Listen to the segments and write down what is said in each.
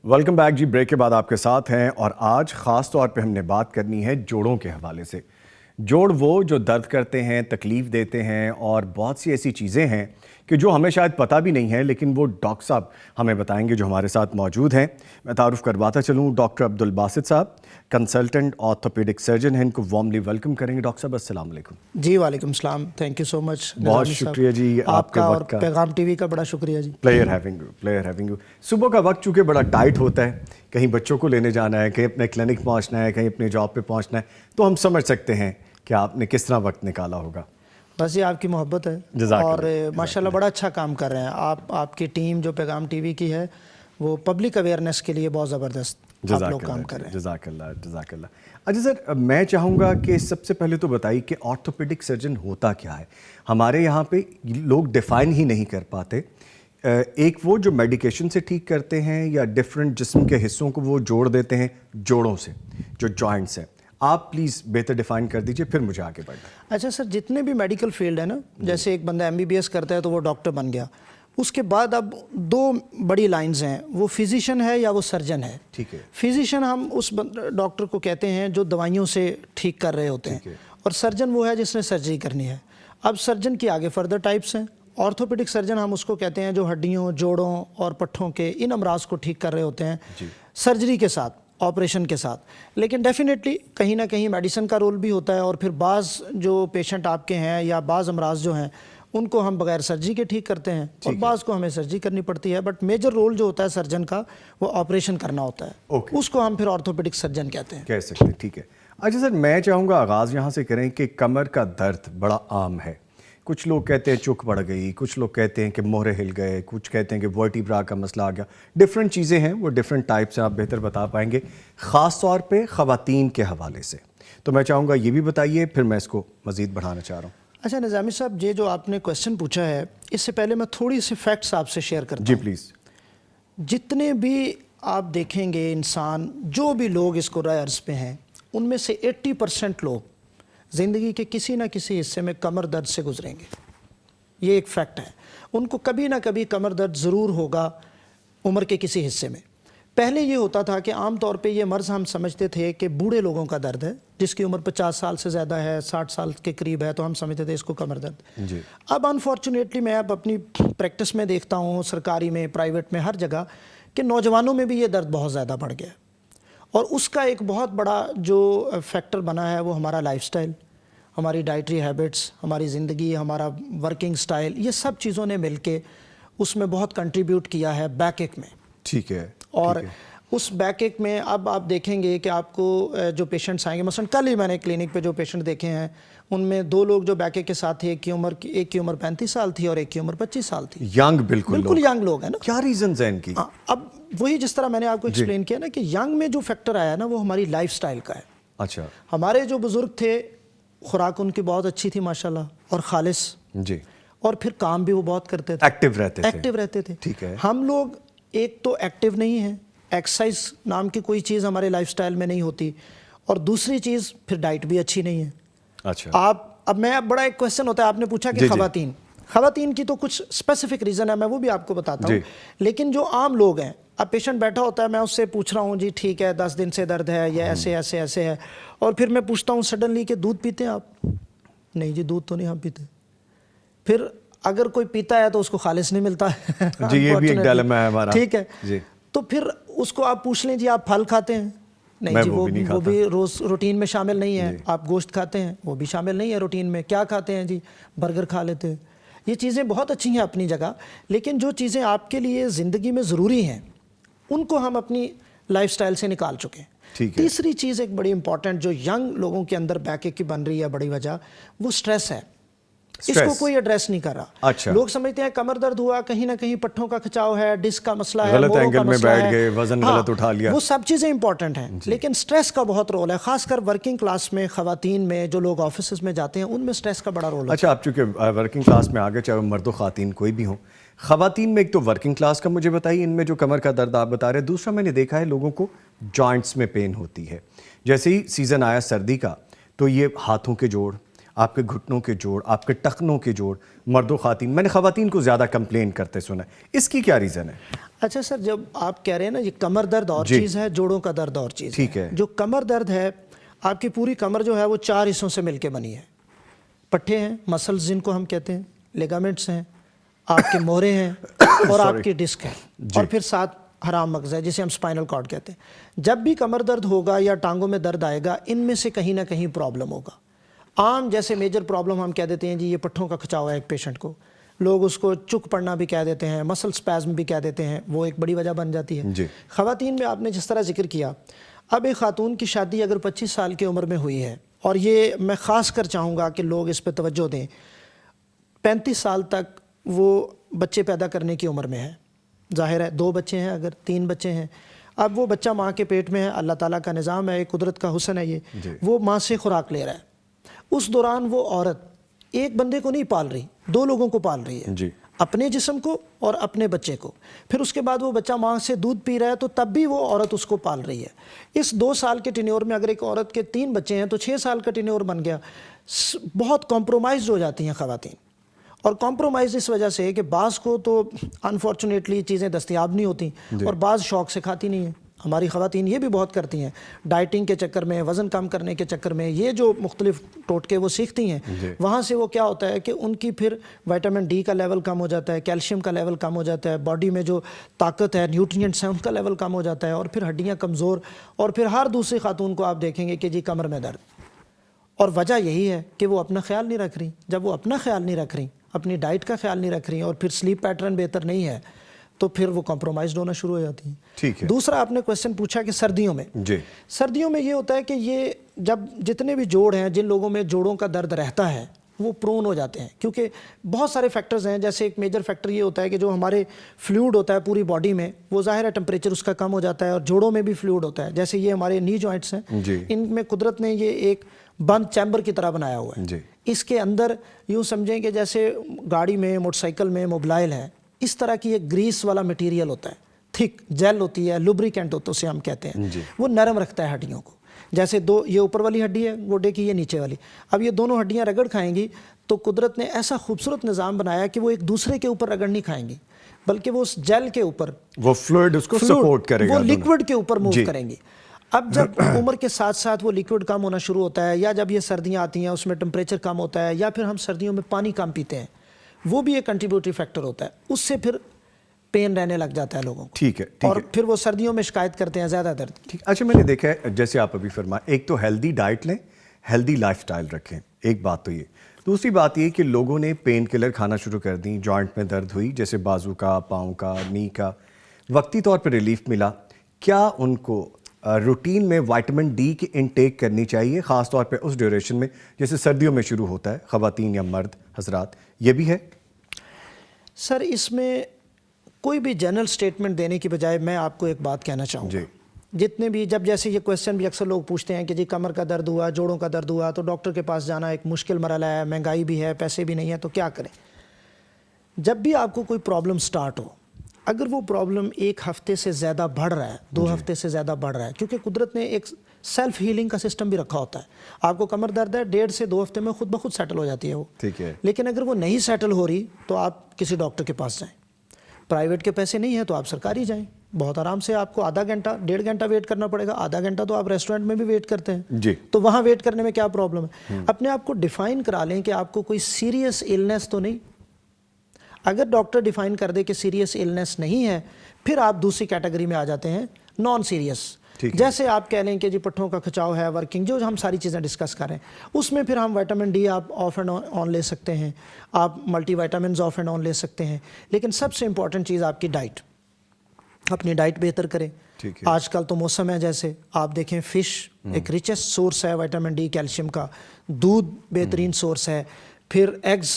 Welcome back جی. Break کے بعد آپ کے ساتھ ہیں اور آج خاص طور پہ ہم نے بات کرنی ہے جوڑوں کے حوالے سے. جوڑ وہ جو درد کرتے ہیں، تکلیف دیتے ہیں اور بہت سی ایسی چیزیں ہیں کہ جو ہمیں شاید پتہ بھی نہیں ہے، لیکن وہ ڈاکٹر صاحب ہمیں بتائیں گے جو ہمارے ساتھ موجود ہیں. میں تعارف کرواتا چلوں، ڈاکٹر عبدالباسط صاحب، کنسلٹنٹ آرتھوپیڈک سرجن ہیں. ان کو وارملی ویلکم کریں گے. ڈاکٹر صاحب السلام علیکم. جی وعلیکم السلام. تھینک یو سو مچ. بہت شکریہ جی آپ کے وقت کا. پیغام ٹی وی کا بڑا شکریہ جی. Player having you. صبح کا وقت چونکہ بڑا ٹائٹ ہوتا ہے، کہیں بچوں کو لینے جانا ہے، کہیں اپنے کلینک پہنچنا ہے، کہیں اپنے جاب پہ پہنچنا ہے، تو ہم سمجھ سکتے ہیں کہ آپ نے کس طرح وقت نکالا ہوگا. بس یہ آپ کی محبت ہے اور ماشاءاللہ بڑا اچھا کام کر رہے ہیں آپ کی ٹیم جو پیغام ٹی وی کی ہے، وہ پبلک اویئرنیس کے لیے بہت زبردست آپ لوگ کام کر رہے ہیں. جزاک اللہ. اچھا سر، میں چاہوں گا کہ سب سے پہلے تو بتائیے کہ آرتھوپیڈک سرجن ہوتا کیا ہے. ہمارے یہاں پہ لوگ ڈیفائن ہی نہیں کر پاتے. ایک وہ جو میڈیکیشن سے ٹھیک کرتے ہیں یا ڈفرینٹ جسم کے حصوں کو وہ جوڑ دیتے ہیں جوڑوں سے، جو جوائنٹس ہیں. آپ پلیز بہتر ڈیفائن کر دیجئے، پھر مجھے آگے بڑھنا. اچھا سر، جتنے بھی میڈیکل فیلڈ ہے نا، جیسے ایک بندہ ایم بی بی ایس کرتا ہے تو وہ ڈاکٹر بن گیا. اس کے بعد اب دو بڑی لائنز ہیں، وہ فزیشین ہے یا وہ سرجن ہے. ٹھیک ہے. فزیشین ہم اس ڈاکٹر کو کہتے ہیں جو دوائیوں سے ٹھیک کر رہے ہوتے ہیں، اور سرجن وہ ہے جس نے سرجری کرنی ہے. اب سرجن کی آگے فردر ٹائپس ہیں. آرتھوپیڈک سرجن ہم اس کو کہتے ہیں جو ہڈیوں، جوڑوں اور پٹھوں کے ان امراض کو ٹھیک کر رہے ہوتے ہیں سرجری کے ساتھ، آپریشن کے ساتھ. لیکن ڈیفینیٹلی کہیں نہ کہیں میڈیسن کا رول بھی ہوتا ہے، اور پھر بعض جو پیشنٹ آپ کے ہیں یا بعض امراض جو ہیں ان کو ہم بغیر سرجری کے ٹھیک کرتے ہیں، اور بعض کو ہمیں سرجری کرنی پڑتی ہے. بٹ میجر رول جو ہوتا ہے سرجن کا، وہ آپریشن کرنا ہوتا ہے. اس کو ہم پھر آرتھوپیڈک سرجن کہتے ہیں. کہہ سکتے ہیں. ٹھیک ہے. اچھا سر، میں چاہوں گا آغاز یہاں سے کریں کہ کمر کا درد بڑا عام ہے. کچھ لوگ کہتے ہیں چک پڑ گئی، کچھ لوگ کہتے ہیں کہ مہرے ہل گئے، کچھ کہتے ہیں کہ ورٹیبرا کا مسئلہ آ گیا. ڈفرینٹ چیزیں ہیں، وہ ڈفرینٹ ٹائپس ہیں، آپ بہتر بتا پائیں گے خاص طور پہ خواتین کے حوالے سے. تو میں چاہوں گا یہ بھی بتائیے، پھر میں اس کو مزید بڑھانا چاہ رہا ہوں. اچھا نظامی صاحب، یہ جو آپ نے کویسچن پوچھا ہے، اس سے پہلے میں تھوڑی سی فیکٹس آپ سے شیئر کرتا ہوں. جی پلیز. جتنے بھی آپ دیکھیں گے انسان، جو بھی لوگ اس قرۂ ارض پہ ہیں، ان میں سے 80% لوگ زندگی کے کسی نہ کسی حصے میں کمر درد سے گزریں گے. یہ ایک فیکٹ ہے. ان کو کبھی نہ کبھی کمر درد ضرور ہوگا عمر کے کسی حصے میں. پہلے یہ ہوتا تھا کہ عام طور پہ یہ مرض ہم سمجھتے تھے کہ بوڑھے لوگوں کا درد ہے، جس کی عمر 50 سال سے زیادہ ہے، 60 سال کے قریب ہے، تو ہم سمجھتے تھے اس کو کمر درد. اب انفارچونیٹلی میں اب اپنی پریکٹس میں دیکھتا ہوں، سرکاری میں، پرائیویٹ میں، ہر جگہ، کہ نوجوانوں میں بھی یہ درد بہت زیادہ بڑھ گیا. اور اس کا ایک بہت بڑا جو فیکٹر بنا ہے وہ ہمارا لائف سٹائل، ہماری ڈائٹری ہیبٹس، ہماری زندگی، ہمارا ورکنگ سٹائل، یہ سب چیزوں نے مل کے اس میں بہت کنٹریبیوٹ کیا ہے بیک ایک میں. ٹھیک ہے. اور اس بیک ایک میں اب آپ دیکھیں گے کہ آپ کو جو پیشنٹس آئیں گے، مثلا کل ہی میں نے کلینک پہ جو پیشنٹ دیکھے ہیں، ان میں 2 لوگ جو بیک ایک کے ساتھ تھے، ایک کی عمر 35 سال تھی اور ایک کی عمر 25 سال تھی. ینگ، بالکل ینگ لوگ ہیں نا. کیا ریزنز ہیں ان کی؟ اب وہی جس طرح میں نے آپ کو ایکسپلین کیا نا کہ ینگ میں جو فیکٹر آیا نا، وہ ہماری لائف سٹائل کا ہے. اچھا. ہمارے جو بزرگ تھے، خوراک ان کی بہت اچھی تھی ماشاءاللہ اور خالص. جی. اور پھر کام بھی وہ بہت کرتے تھے، ایکٹیو رہتے تھے. ٹھیک ہے. ہم ہم لوگ ایک تو ایکٹیو نہیں ہیں، ایکسرسائز نام کی کوئی چیز ہمارے لائف سٹائل میں نہیں ہوتی، اور دوسری چیز پھر ڈائٹ بھی اچھی نہیں ہے. اچھا. اب میں بڑا ایک کویسچن ہوتا ہے، آپ نے پوچھا کہ خواتین کی تو کچھ اسپیسیفک ریزن ہے، میں وہ بھی آپ کو بتاتا ہوں. لیکن جو عام لوگ ہیں، اب پیشنٹ بیٹھا ہوتا ہے، میں اس سے پوچھ رہا ہوں جی ٹھیک ہے 10 دن سے درد ہے یا ایسے ہے، اور پھر میں پوچھتا ہوں سڈنلی کہ دودھ پیتے ہیں آپ؟ نہیں جی دودھ تو نہیں ہم پیتے. پھر اگر کوئی پیتا ہے تو اس کو خالص نہیں ملتا ہے. جی یہ بھی ایک ڈائلیما ہے ہمارا. ٹھیک ہے. تو پھر اس کو آپ پوچھ لیں جی آپ پھل کھاتے ہیں؟ نہیں جی وہ بھی روز روٹین میں شامل نہیں ہے. آپ گوشت کھاتے ہیں؟ وہ بھی شامل نہیں ہے روٹین میں. کیا کھاتے ہیں جی؟ برگر کھا لیتے ہیں. یہ چیزیں بہت اچھی ہیں اپنی جگہ، لیکن جو چیزیں آپ کے لیے زندگی میں ضروری ہیں ان کو ہم اپنی لائف سٹائل سے نکال چکے ہیں. تیسری چیز ایک بڑی امپورٹنٹ جو ینگ لوگوں کے اندر بیک ایک کی بن رہی ہے بڑی وجہ، وہ سٹریس ہے. اس کو کوئی ایڈریس نہیں کر رہا. اچھا. لوگ سمجھتے ہیں کمر درد ہوا کہیں نہ کہیں پٹھوں کا کھچاؤ ہے, ڈسک کا مسئلہ ہے, غلط اینگل میں بیٹھ گئے, وزن غلط اٹھا لیا. وہ سب چیزیں امپورٹنٹ ہیں, لیکن سٹریس کا بہت رول ہے, خاص کر ورکنگ کلاس میں, خواتین میں, جو لوگ آفیسز میں جاتے ہیں ان میں سٹریس کا بڑا رول ہے. اچھا, آپ چونکہ ورکنگ کلاس میں آگے, چاہے مرد و خواتین کوئی بھی ہوں, خواتین میں ایک تو ورکنگ کلاس کا مجھے بتائیے, ان میں جو کمر کا درد آپ بتا رہے ہیں, دوسرا میں نے دیکھا ہے لوگوں کو جوائنٹس میں پین ہوتی ہے. جیسے ہی سیزن آیا سردی کا تو یہ ہاتھوں کے جوڑ, آپ کے گھٹنوں کے جوڑ, آپ کے ٹخنوں کے جوڑ, مرد و خواتین, میں نے خواتین کو زیادہ کمپلین کرتے سنا ہے, اس کی کیا ریزن ہے؟ اچھا سر, جب آپ کہہ رہے ہیں نا یہ کمر درد اور چیز ہے, جوڑوں کا درد اور چیز ٹھیک ہے. جو کمر درد ہے, آپ کی پوری کمر جو ہے وہ 4 حصوں سے مل کے بنی ہے. پٹھے ہیں, مسلز جن کو ہم کہتے ہیں, لیگامنٹس ہیں, آپ کے مورے ہیں اور آپ کی ڈسک ہے, اور پھر ساتھ حرام مغز ہے جسے ہم اسپائنل کارڈ کہتے ہیں. جب بھی کمر درد ہوگا یا ٹانگوں میں درد آئے گا, ان میں سے کہیں نہ کہیں پرابلم ہوگا. عام جیسے میجر پرابلم ہم کہہ دیتے ہیں جی یہ پٹھوں کا کھچاؤ ہے ایک پیشنٹ کو, لوگ اس کو چک پڑنا بھی کہہ دیتے ہیں, مسل سپیزم بھی کہہ دیتے ہیں, وہ ایک بڑی وجہ بن جاتی ہے. خواتین میں آپ نے جس طرح ذکر کیا, اب ایک خاتون کی شادی اگر 25 سال کی عمر میں ہوئی ہے, اور یہ میں خاص کر چاہوں گا کہ لوگ اس پہ توجہ دیں, 35 سال تک وہ بچے پیدا کرنے کی عمر میں ہے. ظاہر ہے 2 بچے ہیں, اگر 3 بچے ہیں, اب وہ بچہ ماں کے پیٹ میں ہے, اللہ تعالیٰ کا نظام ہے, قدرت کا حسن ہے, یہ وہ ماں سے خوراک لے رہا ہے. اس دوران وہ عورت ایک بندے کو نہیں پال رہی, 2 لوگوں کو پال رہی ہے, اپنے جسم کو اور اپنے بچے کو. پھر اس کے بعد وہ بچہ ماں سے دودھ پی رہا ہے, تو تب بھی وہ عورت اس کو پال رہی ہے. اس 2 سال کے ٹینیور میں اگر ایک عورت کے 3 بچے ہیں تو 6 سال کا ٹینیور بن گیا. بہت کمپرومائز ہو جاتی ہیں خواتین, اور کمپرومائز اس وجہ سے کہ بعض کو تو انفارچونیٹلی چیزیں دستیاب نہیں ہوتی, اور بعض شوق سے کھاتی نہیں ہیں. ہماری خواتین یہ بھی بہت کرتی ہیں, ڈائٹنگ کے چکر میں, وزن کم کرنے کے چکر میں, یہ جو مختلف ٹوٹکے وہ سیکھتی ہیں, وہاں سے وہ کیا ہوتا ہے کہ ان کی پھر وٹامن ڈی کا لیول کم ہو جاتا ہے, کیلشیم کا لیول کم ہو جاتا ہے, باڈی میں جو طاقت ہے, نیوٹرینٹس ہیں, ان کا لیول کم ہو جاتا ہے, اور پھر ہڈیاں کمزور, اور پھر ہر دوسری خاتون کو آپ دیکھیں گے کہ جی کمر میں درد. اور وجہ یہی ہے کہ وہ اپنا خیال نہیں رکھ رہی. جب وہ اپنا خیال نہیں رکھ رہی, اپنی ڈائٹ کا خیال نہیں رکھ رہی, اور پھر سلیپ پیٹرن بہتر نہیں ہے, تو پھر وہ کمپرومائزڈ ہونا شروع ہو جاتی ہیں. ٹھیک ہے. دوسرا آپ نے کویسچن پوچھا کہ سردیوں میں, سردیوں میں یہ ہوتا ہے کہ یہ جب جتنے بھی جوڑ ہیں, جن لوگوں میں جوڑوں کا درد رہتا ہے, وہ پرون ہو جاتے ہیں, کیونکہ بہت سارے فیکٹرز ہیں. جیسے ایک میجر فیکٹر یہ ہوتا ہے کہ جو ہمارے فلوئڈ ہوتا ہے پوری باڈی میں, وہ ظاہر ہے ٹمپریچر اس کا کم ہو جاتا ہے, اور جوڑوں میں بھی فلوئڈ ہوتا ہے. جیسے یہ ہمارے نی جوائنٹس ہیں, ان میں قدرت نے یہ ایک بند چیمبر کی طرح بنایا ہوا ہے. اس کے اندر یوں سمجھیں کہ جیسے گاڑی میں, موٹر سائیکل میں موبائل ہے, اس طرح کی ایک گریس والا مٹیریل ہوتا ہے, تھک جیل ہوتی ہے, لوبریکینٹ ہوتا ہے اسے ہم کہتے ہیں. وہ نرم رکھتا ہے ہڈیوں کو. جیسے 2 یہ اوپر والی ہڈی ہے گوڈے کی, یہ نیچے والی, اب یہ دونوں ہڈیاں رگڑ کھائیں گی, تو قدرت نے ایسا خوبصورت نظام بنایا کہ وہ ایک دوسرے کے اوپر رگڑ نہیں کھائیں گی, بلکہ وہ اس جیل کے اوپر, وہ فلوئڈ اس کو سپورٹ کرے گا, وہ لیکوڈ کے اوپر موو کریں گی. اب جب عمر کے ساتھ ساتھ وہ لیکوڈ کم ہونا شروع ہوتا ہے, یا جب یہ سردیاں آتی ہیں اس میں ٹمپریچر کم ہوتا ہے, یا پھر ہم سردیوں میں پانی کم پیتے ہیں, وہ بھی ایک کنٹریبیوٹری فیکٹر ہوتا ہے. اس سے پھر پین رہنے لگ جاتا ہے لوگوں کو. ٹھیک ہے. اور پھر وہ سردیوں میں شکایت کرتے ہیں زیادہ درد. اچھا, میں نے دیکھا ہے جیسے آپ ابھی فرمائیں, ایک تو ہیلدی ڈائٹ لیں, ہیلدی لائف سٹائل رکھیں, ایک بات تو یہ. دوسری بات یہ کہ لوگوں نے پین کلر کھانا شروع کر دیں, جوائنٹ میں درد ہوئی, جیسے بازو کا, پاؤں کا, نی کا, وقتی طور پہ ریلیف ملا, کیا ان کو روٹین میں وائٹامن ڈی کی انٹیک کرنی چاہیے, خاص طور پہ اس ڈیوریشن میں جیسے سردیوں میں شروع ہوتا ہے, خواتین یا مرد حضرات, یہ بھی ہے؟ سر اس میں کوئی بھی جنرل سٹیٹمنٹ دینے کی بجائے میں آپ کو ایک بات کہنا چاہوں گا. جتنے بھی, جب جیسے یہ کویسچن بھی اکثر لوگ پوچھتے ہیں کہ جی کمر کا درد ہوا, جوڑوں کا درد ہوا, تو ڈاکٹر کے پاس جانا ایک مشکل مرحلہ ہے, مہنگائی بھی ہے, پیسے بھی نہیں ہیں, تو کیا کریں. جب بھی آپ کو کوئی پرابلم سٹارٹ ہو, اگر وہ پرابلم 1 ہفتے سے زیادہ بڑھ رہا ہے, 2 ہفتے سے زیادہ بڑھ رہا ہے, کیونکہ قدرت نے ایک سیلف ہیلنگ کا سسٹم بھی رکھا ہوتا ہے. آپ کو کمر درد ہے, 1.5 سے 2 ہفتے میں خود بخود سیٹل ہو جاتی ہے وہ. ٹھیک ہے. لیکن اگر وہ نہیں سیٹل ہو رہی تو آپ کسی ڈاکٹر کے پاس جائیں. پرائیویٹ کے پیسے نہیں ہیں تو آپ سرکاری جائیں. بہت آرام سے آپ کو آدھا گھنٹہ 1.5 گھنٹہ ویٹ کرنا پڑے گا, آدھا گھنٹہ تو آپ ریسٹورنٹ میں بھی ویٹ کرتے ہیں, تو وہاں ویٹ کرنے میں کیا پرابلم ہے. اپنے آپ کو ڈیفائن کرا لیں کہ آپ کو کوئی سیریس ایلنس تو نہیں. اگر ڈاکٹر ڈیفائن کر دے کہ سیریس ایلنس نہیں ہے, پھر آپ دوسری کیٹیگری میں آ جاتے ہیں, نان سیریس. جیسے آپ کہہ لیں کہ جی پٹھوں کا کھچاؤ ہے, ورکنگ, جو ہم ساری چیزیں ڈسکس کریں, اس میں پھر ہم وائٹامن ڈی آپ آف اینڈ آن لے سکتے ہیں, آپ multi vitamins of and on لے سکتے ہیں. لیکن سب سے امپورٹنٹ چیز آپ کی ڈائٹ, اپنی ڈائٹ بہتر کریں. آج کل تو موسم ہے, جیسے آپ دیکھیں فش ایک ریچسٹ سورس ہے وائٹامن ڈی, کیلشیم کا. دودھ بہترین سورس ہے. پھر ایگز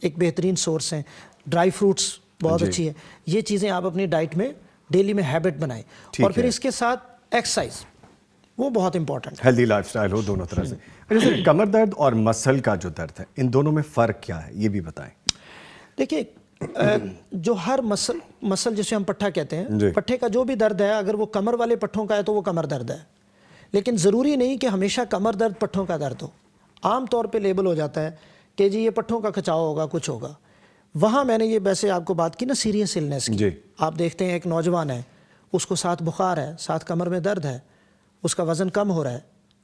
ایک بہترین سورس ہیں, ڈرائی فروٹس بہت اچھی ہے. یہ چیزیں آپ اپنی ڈائٹ میں ڈیلی میں ہیبٹ بنائیں. اور پھر اس کے ساتھ ایکسرسائز, وہ بہت امپورٹنٹ ہے. ہیلدی لائف سٹائل ہو دونوں طرح سے. اچھا سر, کمر درد اور مسل کا جو درد ہے, ان دونوں میں فرق کیا ہے, یہ بھی بتائیں. دیکھیے, جو ہر مسل جسے ہم پٹھا کہتے ہیں, پٹھے کا جو بھی درد ہے, اگر وہ کمر والے پٹھوں کا ہے تو وہ کمر درد ہے. لیکن ضروری نہیں کہ ہمیشہ کمر درد پٹھوں کا درد ہو. عام طور پہ لیبل ہو جاتا ہے کہ جی یہ پٹھوں کا کھچاؤ ہوگا, کچھ ہوگا. وہاں میں نے یہ ویسے آپ کو بات کی نا سیریس النس کی. آپ دیکھتے ہیں ایک نوجوان ہے, اس کو ساتھ بخار ہے, ساتھ کمر میں درد ہے, اس کا وزن کم ہو رہا ہے,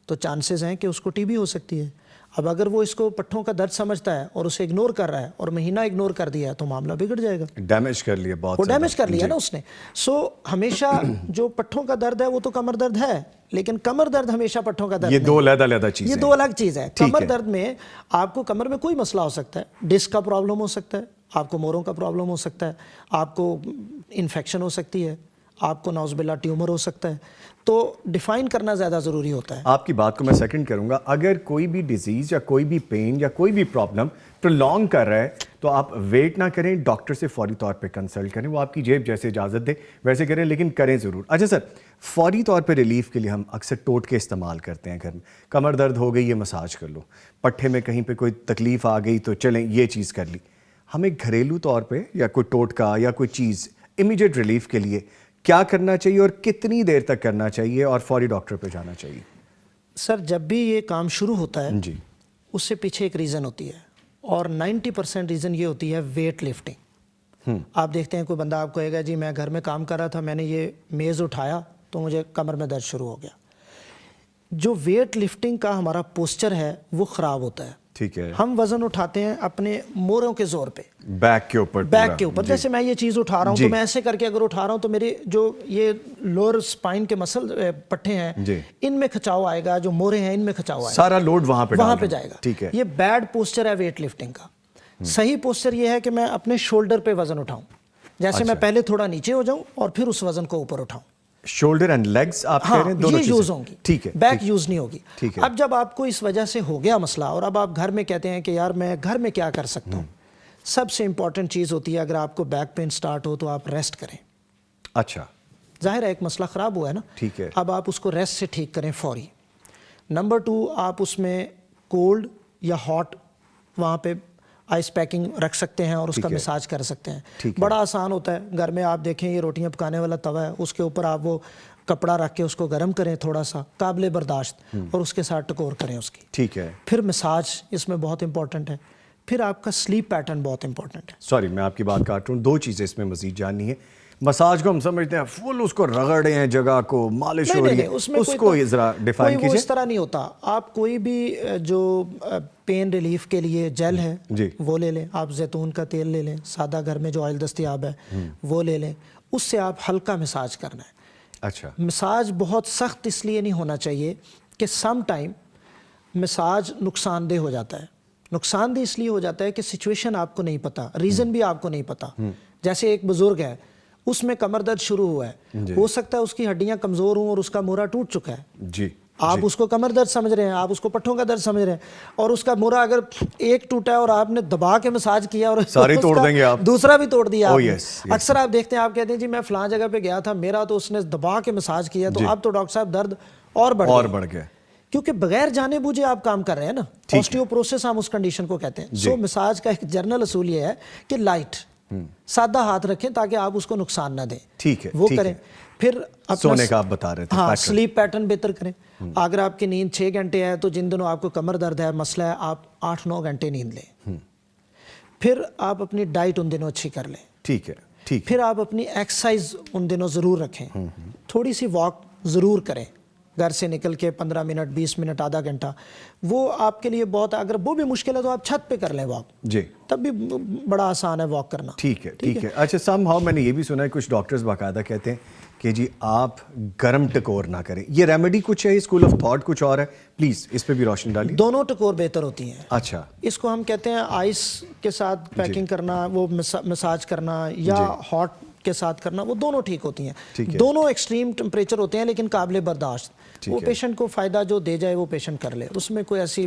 تو چانسز ہیں کہ اس کو ٹی بی ہو سکتی ہے. اب اگر وہ اس کو پٹھوں کا درد سمجھتا ہے اور اسے اگنور کر رہا ہے اور مہینہ اگنور کر دیا ہے تو معاملہ بگڑ جائے گا. ڈیمیج کر لیا بہت, وہ ڈیمیج کر لیا نا اس نے. سو ہمیشہ جو پٹھوں کا درد ہے وہ تو کمر درد ہے, لیکن کمر درد ہمیشہ پٹھوں کا درد یہ دو علیحدہ چیزیں, یہ دو الگ چیز ہے. کمر درد میں آپ کو کمر میں کوئی مسئلہ ہو سکتا ہے, ڈسک کا پرابلم ہو سکتا ہے, آپ کو موڑوں کا پرابلم ہو سکتا ہے, آپ کو انفیکشن ہو سکتی ہے, آپ کو نعوذ باللہ ٹیومر ہو سکتا ہے. تو ڈیفائن کرنا زیادہ ضروری ہوتا ہے. آپ کی بات کو میں سیکنڈ کروں گا. اگر کوئی بھی ڈیزیز یا کوئی بھی پین یا کوئی بھی پرابلم پرولونگ کر رہا ہے تو آپ ویٹ نہ کریں, ڈاکٹر سے فوری طور پہ کنسلٹ کریں. وہ آپ کی جیب جیسے اجازت دے ویسے کریں, لیکن کریں ضرور. اچھا سر, فوری طور پہ ریلیف کے لیے ہم اکثر ٹوٹکے استعمال کرتے ہیں گھر میں. کمر درد ہو گئی, یہ مساج کر لو. پٹھے میں کہیں پہ کوئی تکلیف آ گئی تو چلیں یہ چیز کر لی. ہمیں گھریلو طور پہ یا کوئی ٹوٹکا یا کوئی چیز امیڈیٹ ریلیف کے لیے کیا کرنا چاہیے اور کتنی دیر تک کرنا چاہیے اور فوری ڈاکٹر پہ جانا چاہیے؟ سر, جب بھی یہ کام شروع ہوتا ہے جی, اس سے پیچھے ایک ریزن ہوتی ہے, اور 90% ریزن یہ ہوتی ہے ویٹ لفٹنگ. آپ دیکھتے ہیں کوئی بندہ آپ کو کہے گا جی میں گھر میں کام کر رہا تھا, میں نے یہ میز اٹھایا تو مجھے کمر میں درد شروع ہو گیا. جو ویٹ لفٹنگ کا ہمارا پوسچر ہے وہ خراب ہوتا ہے. ٹھیک ہے, ہم وزن اٹھاتے ہیں اپنے موڑوں کے زور پہ, بیک کے اوپر, جیسے میں یہ چیز اٹھا رہا ہوں تو میں ایسے کر کے اگر اٹھا رہا ہوں تو میرے جو یہ لوور سپائن کے مسل پٹھے ہیں ان میں کھچاؤ آئے گا, جو موڑے ہیں ان میں کھچاؤ آئے گا, سارا لوڈ وہاں پہ جائے گا. ٹھیک ہے, یہ بیڈ پوسچر ہے ویٹ لفٹنگ کا. صحیح پوسچر یہ ہے کہ میں اپنے شولڈر پہ وزن اٹھاؤں, جیسے میں پہلے تھوڑا نیچے ہو جاؤں اور پھر اس وزن کو اوپر اٹھاؤں. شولڈر اینڈ لیگز آپ کہہ رہے ہیں دونوں چیزیں یوز ہوں گی, ٹھیک ہے, بیک یوز نہیں ہوگی. اب جب آپ کو اس وجہ سے ہو گیا مسئلہ اور اب آپ گھر میں کہتے ہیں کہ یار میں گھر میں کیا کر سکتا ہوں, سب سے امپورٹنٹ چیز ہوتی ہے اگر آپ کو بیک پین سٹارٹ ہو تو آپ ریسٹ کریں. اچھا, ظاہر ہے ایک مسئلہ خراب ہوا ہے نا, ٹھیک ہے, اب آپ اس کو ریسٹ سے ٹھیک کریں فوری. نمبر 2, آپ اس میں کولڈ یا ہاٹ وہاں پہ آئس پیکنگ رکھ سکتے ہیں اور اس کا مساج کر سکتے ہیں. بڑا آسان ہوتا ہے. گھر میں آپ دیکھیں یہ روٹیاں پکانے والا توا ہے, اس کے اوپر آپ وہ کپڑا رکھ کے اس کو گرم کریں تھوڑا سا, قابل برداشت, اور اس کے ساتھ ٹکور کریں اس کی. ٹھیک ہے. پھر مساج اس میں بہت امپورٹنٹ ہے. پھر آپ کا سلیپ پیٹرن بہت امپورٹنٹ ہے. سوری میں آپ کی بات کاٹ رہا ہوں, 2 چیزیں اس میں مزید جاننی ہے. مساج کو ہم سمجھتے ہیں فل اس کو رگڑے ہیں جگہ کو, مالش ہو رہی ہے, اس کو ذرا ڈیفائن کیجیے. وہ اس طرح نہیں ہوتا. آپ کوئی بھی جو پین ریلیف کے لیے جیل ہے وہ لے لیں, آپ زیتون کا تیل لے لیں, سادہ گھر میں جو آئل دستیاب ہے وہ لے لیں, اس سے آپ ہلکا مساج کرنا ہے. اچھا, مساج بہت سخت اس لیے نہیں ہونا چاہیے کہ سم ٹائم مساج نقصان دہ ہو جاتا ہے. نقصان دہ اس لیے ہو جاتا ہے کہ سچویشن آپ کو نہیں پتا, ریزن بھی آپ کو نہیں پتا. جیسے ایک بزرگ ہے, اس میں کمر درد شروع ہوا ہے, ہو سکتا ہے اس کی ہڈیاں کمزور ہوں اور اس کا موڑا ٹوٹ چکا ہے. جی, آپ اس کو کمر درد سمجھ رہے ہیں, آپ اس کو پٹھوں کا درد سمجھ رہے ہیں, اور اس کا موڑا اگر ایک ٹوٹا ہے اور آپ نے دبا کے مساج کیا اور سارے توڑ دیں گے آپ, دوسرا بھی توڑ دیا آپ نے. اکثر آپ دیکھتے ہیں, آپ کہتے ہیں جی میں فلاں جگہ پہ گیا تھا, میرا تو اس نے دبا کے مساج کیا تو اب تو ڈاکٹر صاحب درد اور بڑھ گیا, کیونکہ بغیر جانے بوجھے آپ کام کر رہے ہیں نا. آسٹیوپروسس ہم اس کنڈیشن کو کہتے ہیں. سو مساج کا ایک جنرل اصول یہ ہے کہ لائٹ سادہ ہاتھ رکھیں تاکہ آپ اس کو نقصان نہ دیں. ٹھیک ہے, وہ کریں. پھر سونے کا آپ بتا رہے تھے, ہاں, سلیپ پیٹرن بہتر کریں. اگر آپ کی نیند 6 گھنٹے ہے تو جن دنوں آپ کو کمر درد ہے, مسئلہ ہے, آپ 8-9 گھنٹے نیند لیں. پھر آپ اپنی ڈائٹ ان دنوں اچھی کر لیں. ٹھیک ہے, ٹھیک. پھر آپ اپنی ایکسرسائز ان دنوں ضرور رکھیں, تھوڑی سی واک ضرور کریں. گھر سے نکل کے 15 منٹ 20 منٹ آدھا گھنٹہ, وہ آپ کے لیے بہت, اگر وہ بھی مشکل ہے تو آپ چھت پہ کر لیں واک, جی, تب بھی بڑا آسان ہے واک کرنا. ٹھیک ہے, ٹھیک ہے. اچھا, سم ہاؤ میں نے یہ بھی سنا ہے کچھ ڈاکٹرز باقاعدہ کہتے ہیں کہ جی آپ گرم ٹکور نہ کریں. یہ ریمیڈی کچھ ہے, اسکول آف تھاٹ کچھ اور ہے, پلیز اس پہ بھی روشنی ڈالیے. دونوں ٹکور بہتر ہوتی ہیں. اچھا, اس کو ہم کہتے ہیں آئس کے ساتھ پیکنگ کرنا, وہ مساج کرنا, یا ہاٹ کے ساتھ کرنا, وہ دونوں ٹھیک ہوتی ہیں. دونوں ایکسٹریم ٹمپریچر ہوتے ہیں لیکن قابل برداشت. وہ پیشنٹ کو فائدہ جو دے جائے وہ پیشنٹ کر لے, اس میں کوئی ایسی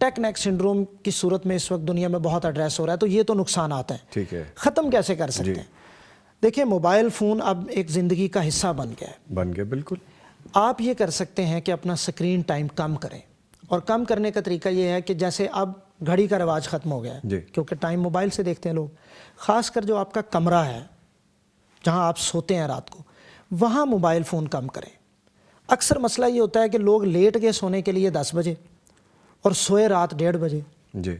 ٹیک نیک سنڈروم کی صورت میں اس وقت دنیا میں بہت ایڈریس ہو رہا ہے. تو یہ تو نقصانات ہیں. ٹھیک ہے. ختم کیسے کر سکتے ہیں؟ دیکھیں موبائل فون اب ایک زندگی کا حصہ بن گیا ہے. بن گیا بالکل. آپ یہ کر سکتے ہیں کہ اپنا سکرین ٹائم کم کریں, اور کم کرنے کا طریقہ یہ ہے کہ جیسے اب گھڑی کا رواج ختم ہو گیا ہے کیونکہ ٹائم موبائل سے دیکھتے ہیں لوگ. خاص کر جو آپ کا کمرہ ہے جہاں آپ سوتے ہیں رات کو, وہاں موبائل فون کم کریں. اکثر مسئلہ یہ ہوتا ہے کہ لوگ لیٹ گئے سونے کے لیے 10 بجے اور سوئے رات 1:30 بجے. جی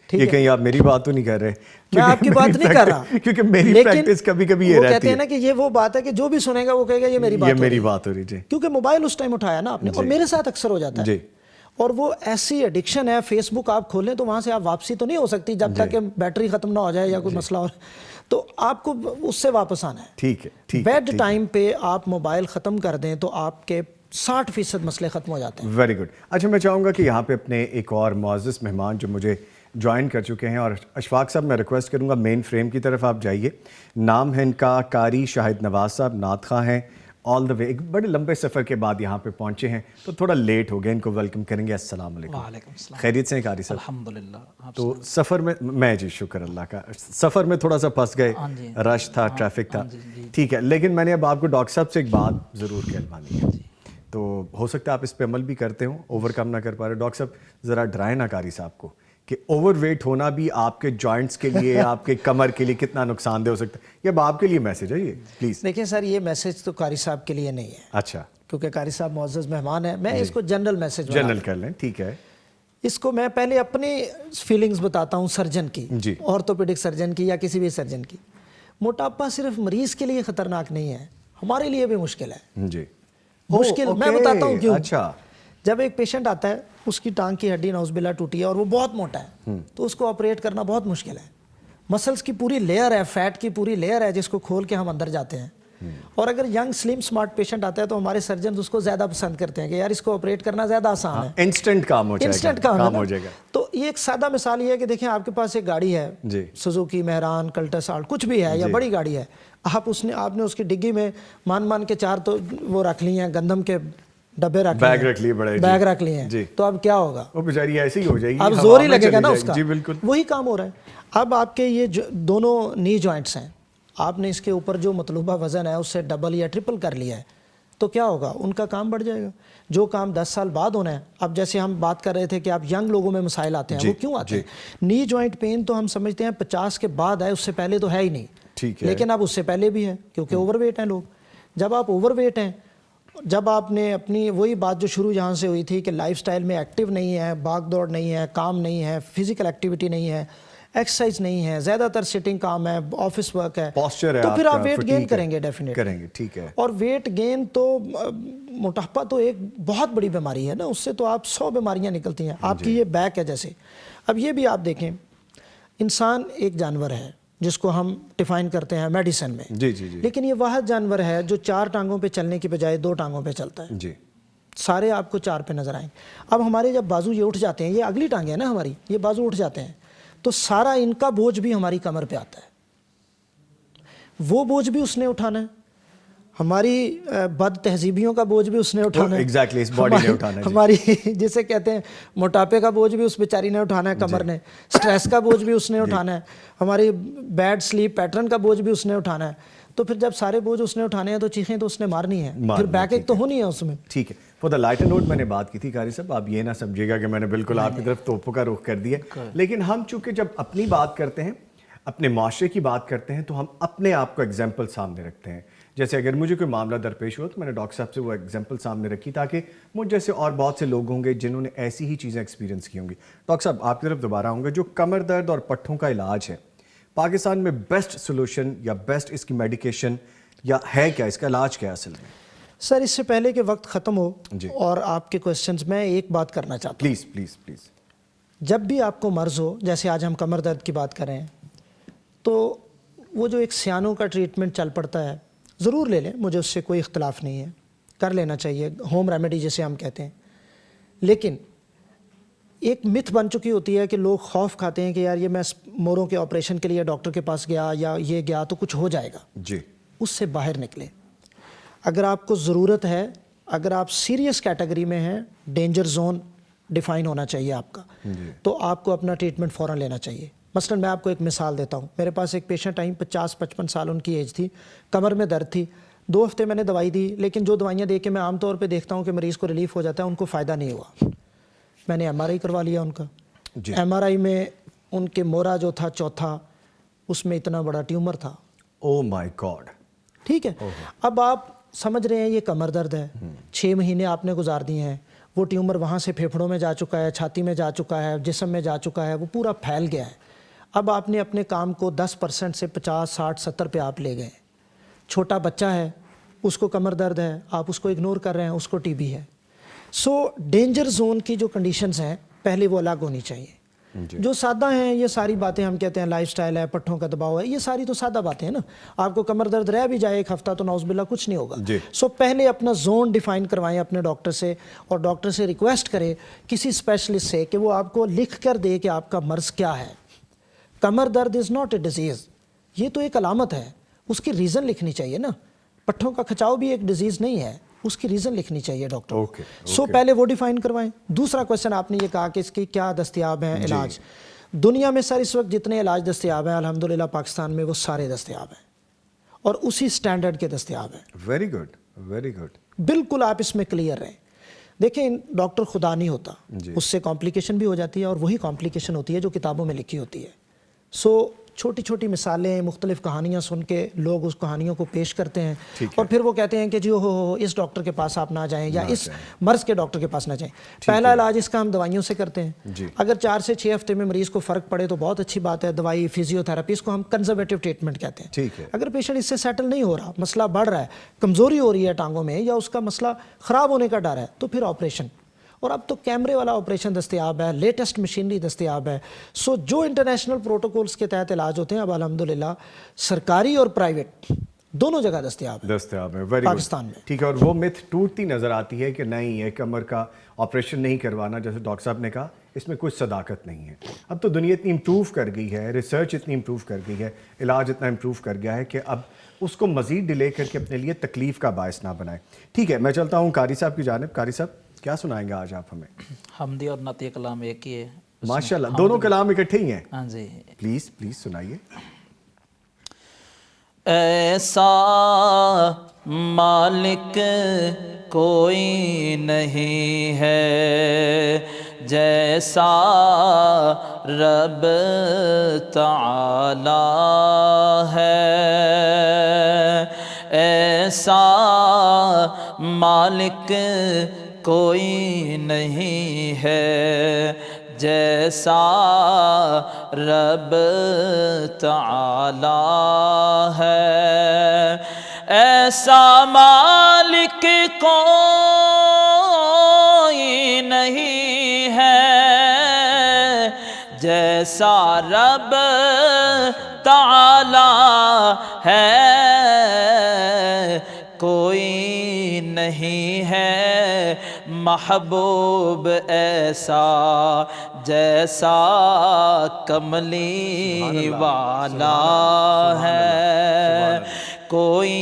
یہ کہیں آپ میری بات تو نہیں کر رہے؟ میں آپ کی بات نہیں کر رہا, کیونکہ میری پریکٹس کبھی کبھی یہ رہتی ہے. وہ کہتے ہیں نا کہ یہ وہ بات ہے کہ جو بھی سنے گا وہ کہے گا یہ میری بات ہو رہی ہے, کیونکہ موبائل اس ٹائم اٹھایا نا آپ نے. اور میرے ساتھ اکثر ہو جاتا ہے. اور وہ ایسی ایڈکشن ہے, فیس بک آپ کھولیں تو وہاں سے آپ واپسی تو نہیں ہو سکتی جب تک کہ بیٹری ختم نہ ہو جائے یا کوئی مسئلہ ہو, تو آپ کو اس سے واپس آنا ہے. ٹھیک ہے. بیڈ ٹائم پہ آپ موبائل ختم کر دیں تو آپ کے 60% مسئلے ختم ہو جاتے ہیں. Very good. اچھا میں چاہوں گا کہ یہاں پہ اپنے ایک اور معزز مہمان جو مجھے جوائن کر چکے ہیں, اور اشفاق صاحب میں ریکویسٹ کروں گا مین فریم کی طرف آپ جائیے. نام ہے ان کا قاری شاہد نواز صاحب, نعت خواں ہیں. آل دا وے ایک بڑے لمبے سفر کے بعد یہاں پہ پہنچے ہیں تو تھوڑا لیٹ ہو گیا. ان کو ویلکم کریں گے. السلام علیکم. وعلیکم السلام. خیریت سے ہیں قاری صاحب؟ الحمدللہ. تو سفر میں جی شکر اللہ کا, سفر میں تھوڑا سا پھنس گئے, رش تھا, ٹریفک تھا. ٹھیک ہے, لیکن میں نے اب آپ کو ڈاکٹر صاحب سے ایک بات ضرور کہلوانی ہے, تو ہو سکتا ہے آپ اس پہ عمل بھی کرتے ہوں, اوور کم نہ کر پا رہے. ڈاکٹر صاحب ذرا ڈرائیں نا قاری صاحب کو کہ اوور ویٹ ہونا بھی آپ کے جوائنٹس کے لیے, آپ کے کمر کے لیے کتنا نقصان دہ ہو سکتا ہے. یہ اب آپ کے لیے میسج ہے یہ پلیز. دیکھیں سر, یہ میسج تو قاری صاحب کے لیے نہیں ہے. اچھا. کیونکہ قاری صاحب معزز مہمان ہیں, میں اس کو جنرل میسج جنرل کر لیں. ٹھیک ہے. اس کو میں پہلے اپنی فیلنگز بتاتا ہوں سرجن کی, آرتھوپیڈک سرجن کی یا کسی بھی سرجن کی. موٹاپا صرف مریض کے لیے خطرناک نہیں ہے, ہمارے لیے بھی مشکل ہے. جی مشکل میں بتاتا ہوں کیوں. اچھا. جب ایک پیشنٹ آتا ہے, اس کی ٹانگ کی ہڈی نعوذ باللہ ٹوٹی ہے اور وہ بہت موٹا ہے, تو اس کو آپریٹ کرنا بہت مشکل ہے. مسلز کی پوری لیئر ہے, فیٹ کی پوری لیئر ہے جس کو کھول کے ہم اندر جاتے ہیں. اور اگر ینگ سلیم سمارٹ پیشنٹ آتا ہے تو ہمارے سرجنز اس کو زیادہ پسند کرتے ہیں کہ یار اس کو آپریٹ کرنا زیادہ آسان ہے, انسٹنٹ کام ہو جائے گا. انسٹنٹ کام ہو جائے گا. تو یہ ایک سادہ مثال یہ ہے کہ دیکھیں آپ کے پاس ایک گاڑی ہے, سوزوکی, مہران, کلٹس آلٹ, کچھ بھی ہے, یا بڑی گاڑی ہے. آپ نے اس کی ڈگی میں مان کے 4 تو وہ رکھ لی ہیں, گندم کے ڈبے رکھ لیے, بیگ رکھ لیے ہیں, تو اب کیا ہوگا؟ وہ بیچاری ایسے ہی ہو جائے گی, اب زور ہی لگے گا نا اس کا. جی بالکل وہی کام ہو رہا ہے. اب آپ کے یہ دونوں نی جوائنٹس ہیں, آپ نے اس کے اوپر جو مطلوبہ وزن ہے اس سے ڈبل یا ٹرپل کر لیا ہے, تو کیا ہوگا؟ ان کا کام بڑھ جائے گا. جو کام 10 سال بعد ہونا ہے, اب جیسے ہم بات کر رہے تھے کہ آپ ینگ لوگوں میں مسائل آتے ہیں, وہ کیوں آتے ہیں؟ نی جوائنٹ پین تو ہم سمجھتے ہیں 50 کے بعد ہے, اس سے پہلے تو ہے ہی نہیں. لیکن اب اس سے پہلے بھی ہے کیونکہ اوور ویٹ ہیں لوگ. جب آپ اوور ویٹ ہیں, جب آپ نے اپنی وہی بات جو شروع جہاں سے ہوئی تھی کہ لائف سٹائل میں ایکٹیو نہیں ہے, بھاگ دوڑ نہیں ہے, کام نہیں ہے, فزیکل ایکٹیویٹی نہیں ہے, ایکسرسائز نہیں ہے, زیادہ تر سٹنگ کام ہے, آفس ورک ہے, تو پھر آپ ویٹ گین کریں گے ڈیفینیٹ کریں گے. ٹھیک ہے. اور ویٹ گین تو موٹاپا تو ایک بہت بڑی بیماری ہے نا, اس سے تو آپ 100 بیماریاں نکلتی ہیں. آپ کی یہ بیک ہے جیسے, اب یہ بھی آپ دیکھیں, انسان ایک جانور ہے جس کو ہم ڈیفائن کرتے ہیں میڈیسن میں, لیکن یہ واحد جانور ہے جو 4 ٹانگوں پہ چلنے کی بجائے 2 ٹانگوں پہ چلتا ہے. سارے آپ کو 4 پہ نظر آئیں. اب ہمارے جب بازو یہ اٹھ جاتے ہیں, یہ اگلی ٹانگیں ہیں نا ہماری, یہ بازو اٹھ جاتے ہیں, تو سارا ان کا بوجھ بھی ہماری کمر پہ آتا ہے. وہ بوجھ بھی اس نے اٹھانا ہے, ہماری بد تہذیبیوں کا بوجھ بھی اس نے اٹھانا ہے, ہماری جسے کہتے ہیں موٹاپے کا بوجھ بھی اس بیچاری نے اٹھانا ہے, کمر نے, سٹریس کا بوجھ بھی اس نے اٹھانا ہے, ہماری بیڈ سلیپ پیٹرن کا بوجھ بھی اس نے اٹھانا ہے. تو پھر جب سارے بوجھ اس نے اٹھانے ہیں تو چیخیں تو اس نے مارنی ہے, پھر بیک ایک تو ہونی ہے اس میں. ٹھیک ہے. فور دا لائٹر نوٹ میں نے بات کی تھی قاری صاحب, آپ یہ نہ سمجھیے گا کہ میں نے بالکل آپ کی طرف توپوں کا رخ کر دیا, لیکن ہم چونکہ جب اپنی بات کرتے ہیں, اپنے معاشرے کی بات کرتے ہیں, تو ہم اپنے آپ کو ایگزامپل سامنے رکھتے ہیں. جیسے اگر مجھے کوئی معاملہ درپیش ہو تو میں نے ڈاکٹر صاحب سے وہ ایگزامپل سامنے رکھی تاکہ مجھ جیسے اور بہت سے لوگ ہوں گے جنہوں نے ایسی ہی چیزیں ایکسپیرینس کی ہوں گی. ڈاکٹر صاحب آپ کی طرف دوبارہ آؤں گا, جو کمر درد اور پٹھوں کا علاج ہے پاکستان میں بیسٹ سولوشن یا بیسٹ اس کی میڈیکیشن یا ہے کیا, اس کا علاج کیا اصل میں؟ سر اس سے پہلے کہ وقت ختم ہو اور آپ کے کوسچنز میں ایک بات کرنا چاہتا ہوں. پلیز. جب بھی آپ کو مرض ہو, جیسے آج ہم کمر درد کی بات کریں, تو وہ جو ایک سیانوں کا ٹریٹمنٹ چل پڑتا ہے ضرور لے لیں, مجھے اس سے کوئی اختلاف نہیں ہے, کر لینا چاہیے, ہوم ریمیڈی جسے ہم کہتے ہیں. لیکن ایک متھ بن چکی ہوتی ہے کہ لوگ خوف کھاتے ہیں کہ یار یہ میں موروں کے آپریشن کے لیے ڈاکٹر کے پاس گیا یا یہ گیا تو کچھ ہو جائے گا. اس سے باہر نکلیں. اگر آپ کو ضرورت ہے, اگر آپ سیریس کیٹیگری میں ہیں, ڈینجر زون ڈیفائن ہونا چاہیے آپ کا، تو آپ کو اپنا ٹریٹمنٹ فوراً لینا چاہیے۔ مثلاً میں آپ کو ایک مثال دیتا ہوں، میرے پاس ایک پیشنٹ آئی 50-55 سال ان کی ایج تھی، کمر میں درد تھی، 2 ہفتے میں نے دوائی دی، لیکن جو دوائیاں دے کے میں عام طور پہ دیکھتا ہوں کہ مریض کو ریلیف ہو جاتا ہے، ان کو فائدہ نہیں ہوا۔ میں نے ایم آر آئی کروا لیا ان کا، ایم آر آئی میں ان کے مورا جو تھا چوتھا، اس میں اتنا بڑا ٹیومر تھا۔ او مائی گاڈ! ٹھیک ہے، اب آپ سمجھ رہے ہیں یہ کمر درد ہے، 6 مہینے آپ نے گزار دیے ہیں، وہ ٹیومر وہاں سے پھیپھڑوں میں جا چکا ہے، چھاتی میں جا چکا ہے، جسم میں جا چکا ہے، وہ پورا پھیل گیا ہے۔ اب آپ نے اپنے کام کو 10% سے 50, 60, 70 پہ آپ لے گئے۔ چھوٹا بچہ ہے، اس کو کمر درد ہے، آپ اس کو اگنور کر رہے ہیں، اس کو ٹی بی ہے۔ سو ڈینجر زون کی جو کنڈیشنز ہیں پہلے وہ الگ ہونی چاہیے۔ جو سادہ ہیں یہ ساری باتیں ہم کہتے ہیں لائف سٹائل ہے، پٹھوں کا دباؤ ہے، یہ ساری تو سادہ باتیں ہیں نا۔ آپ کو کمر درد رہ بھی جائے ایک ہفتہ تو نعوذ باللہ کچھ نہیں ہوگا۔ سو پہلے اپنا زون ڈیفائن کروائیں اپنے ڈاکٹر سے، اور ڈاکٹر سے ریکویسٹ کریں کسی اسپیشلسٹ سے کہ وہ آپ کو لکھ کر دے کہ آپ کا مرض کیا ہے۔ کمر درد از ناٹ اے ڈیزیز، یہ تو ایک علامت ہے، اس کی ریزن لکھنی چاہیے نا۔ پٹھوں کا کھچاؤ بھی ایک ڈیزیز نہیں ہے، اس کی ریزن لکھنی چاہیے ڈاکٹر کو۔ سو پہلے وہ ڈیفائن کروائیں۔ دوسرا کویشچن آپ نے یہ کہا کہ اس کی کیا دستیاب ہیں علاج۔ دنیا میں سر اس وقت جتنے علاج دستیاب ہیں الحمدللہ پاکستان میں وہ سارے دستیاب ہیں، اور اسی سٹینڈرڈ کے دستیاب ہیں۔ Very good, very good. بالکل آپ اس میں کلیئر رہیں۔ دیکھیں ڈاکٹر خدا نہیں ہوتا، اس سے کمپلیکیشن بھی ہو جاتی ہے، اور وہی کمپلیکیشن ہوتی ہے جو کتابوں میں لکھی ہوتی ہے۔ سو چھوٹی چھوٹی مثالیں، مختلف کہانیاں سن کے لوگ اس کہانیوں کو پیش کرتے ہیں، اور پھر وہ کہتے ہیں کہ جی ہو اس ڈاکٹر کے پاس آپ نہ جائیں، یا اس مرض کے ڈاکٹر کے پاس نہ جائیں۔ پہلا علاج اس کا ہم دوائیوں سے کرتے ہیں۔ اگر 4 سے 6 ہفتے میں مریض کو فرق پڑے تو بہت اچھی بات ہے، دوائی، فزیو تھراپی، اس کو ہم کنزرویٹو ٹریٹمنٹ کہتے ہیں۔ اگر پیشنٹ اس سے سیٹل نہیں ہو رہا، مسئلہ بڑھ رہا ہے، کمزوری ہو رہی ہے ٹانگوں میں، یا اس کا مسئلہ خراب ہونے کا ڈر ہے، تو پھر آپریشن۔ اور اب تو کیمرے والا آپریشن دستیاب ہے، لیٹسٹ مشینری دستیاب ہے۔ سو جو انٹرنیشنل پروٹوکولز کے تحت علاج ہوتے ہیں اب الحمدللہ سرکاری اور پرائیویٹ دونوں جگہ دستیاب ہیں پاکستان میں۔ ٹھیک ہے، اور وہ مت ٹوٹتی نظر آتی ہے کہ نہیں یہ کمر کا آپریشن نہیں کروانا، جیسے ڈاکٹر صاحب نے کہا اس میں کوئی صداقت نہیں ہے۔ اب تو دنیا اتنی امپروو کر گئی ہے، ریسرچ اتنی امپروو کر گئی ہے، علاج اتنا امپروو کر گیا ہے کہ اب اس کو مزید ڈیلے کر کے اپنے لیے تکلیف کا باعث نہ بنائیں۔ ٹھیک ہے، میں چلتا ہوں قاری صاحب کی جانب۔ قاری صاحب کیا سنائیں گے آج آپ ہمیں؟ حمدی اور نعت کلام ایک ہی ہے ماشاء اللہ، دونوں کلام اکٹھے ہی ہیں۔ ہاں جی، پلیز سنائیے۔ ایسا مالک کوئی نہیں ہے جیسا رب تعالی ہے، ایسا مالک کوئی نہیں ہے جیسا رب تعالی ہے، ایسا مالک کوئی نہیں ہے جیسا رب تعالی ہے، کوئی نہیں ہے محبوب ایسا جیسا کملی والا ہے، کوئی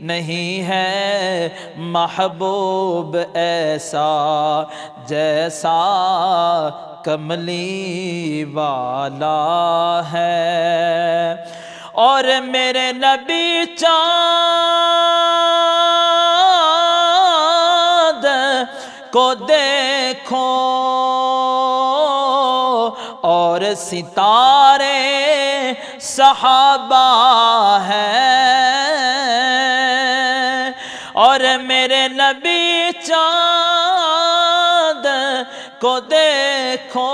نہیں ہے محبوب ایسا جیسا کملی والا ہے، اور میرے نبی چاند کو دیکھو اور ستارے صحابہ ہیں، اور میرے نبی چاند کو دیکھو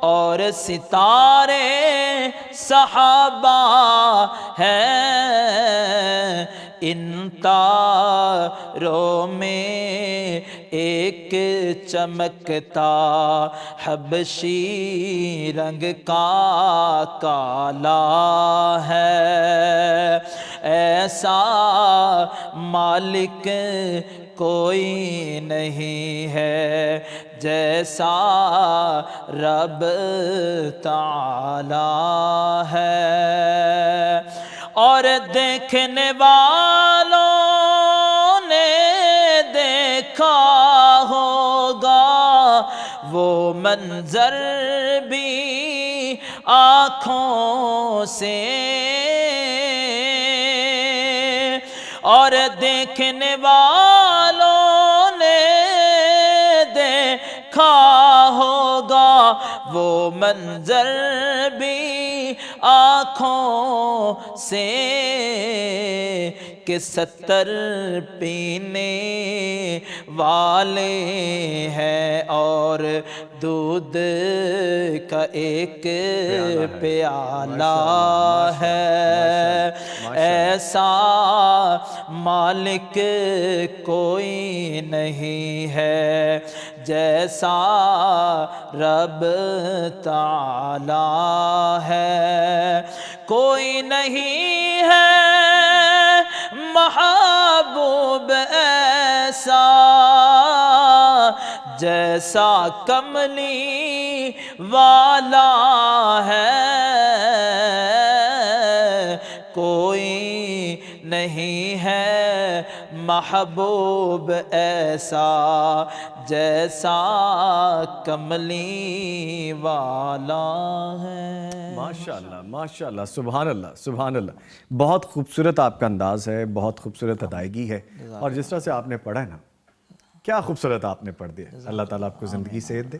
اور ستارے صحابہ ہیں، ان تاروں میں ایک چمکتا حبشی رنگ کا کالا ہے، ایسا مالک کوئی نہیں ہے جیسا رب تعالی ہے، اور دیکھنے والوں نے دیکھا ہوگا منظر بھی آنکھوں سے اور دیکھنے والوں نے دیکھا ہوگا وہ منظر بھی آنکھوں سے کہ 70 پینے والے ہیں اور دودھ کا ایک پیالہ ہے، ایسا مالک کوئی نہیں ہے جیسا رب تعالی ہے، کوئی نہیں ہے محبوب ایسا جیسا کملی والا ہے، کوئی نہیں ہے محبوب ایسا جیسا کملی والا ہے۔ ماشاءاللہ ماشاءاللہ، سبحان اللہ سبحان اللہ، بہت خوبصورت آپ کا انداز ہے، بہت خوبصورت ادائیگی ہے، اور جس طرح سے آپ نے پڑھا ہے نا، کیا خوبصورت آپ نے پڑھ دیا۔ اللہ تعالیٰ آپ کو زندگی صحت دے،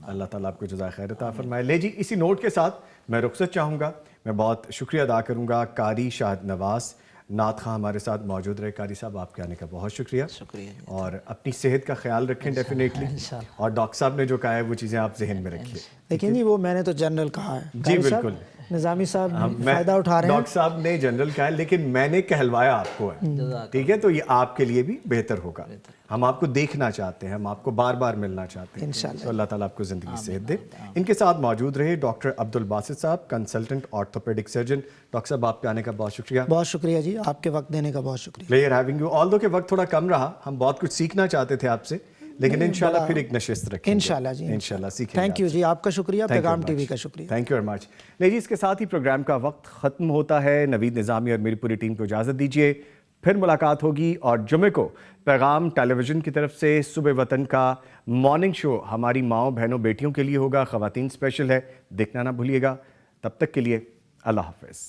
اللہ تعالیٰ آپ کو جزائے خیر عطا فرمائے۔ لے جی، اسی نوٹ کے ساتھ میں رخصت چاہوں گا، میں بہت شکریہ ادا کروں گا قاری شاہد نواز نعت خواں ہمارے ساتھ موجود رہے۔ قاری صاحب، آپ کے آنے کا بہت شکریہ، اور اپنی صحت کا خیال رکھیں ڈیفینیٹلی، اور ڈاکٹر صاحب نے جو کہا ہے وہ چیزیں آپ ذہن میں رکھیے۔ لیکن جی وہ میں نے تو جنرل کہا ہے جی بالکل، نظامی صاحب فائدہ اٹھا رہے ہیں۔ ڈاکٹر صاحب نے جنرل کہا ہے، لیکن میں نے کہلوایا آپ کو ہے، ٹھیک ہے، تو یہ آپ کے لیے بھی بہتر ہوگا۔ ہم آپ کو دیکھنا چاہتے ہیں، ہم آپ کو بار بار ملنا چاہتے ہیں، تو اللہ تعالیٰ آپ کو زندگی صحت دے۔ ان کے ساتھ موجود رہے ڈاکٹر عبدالباسط صاحب، کنسلٹنٹ آرتھوپیڈک سرجن۔ ڈاکٹر صاحب، آپ کے آنے کا بہت شکریہ۔ بہت شکریہ جی، آپ کے وقت دینے کا بہت شکریہ۔ پلیئر ہیونگ یو، آل دو کہ وقت تھوڑا کم رہا، ہم بہت کچھ سیکھنا چاہتے تھے آپ سے، لیکن انشاءاللہ پھر ایک نشست رکھیں گے انشاءاللہ جی، انشاءاللہ سیکھیں گے۔ تھینک یو جی، آپ کا شکریہ، پیغام ٹی وی کا شکریہ۔ Thank you very much. نہیں جی، اس کے ساتھ ہی پروگرام کا وقت ختم ہوتا ہے۔ نوید نظامی اور میری پوری ٹیم کو اجازت دیجیے، پھر ملاقات ہوگی، اور جمعے کو پیغام ٹیلی ویژن کی طرف سے صبح وطن کا مارننگ شو ہماری ماؤں بہنوں بیٹیوں کے لیے ہوگا، خواتین اسپیشل ہے، دیکھنا نہ بھولیے گا۔ تب تک کے لیے اللہ حافظ۔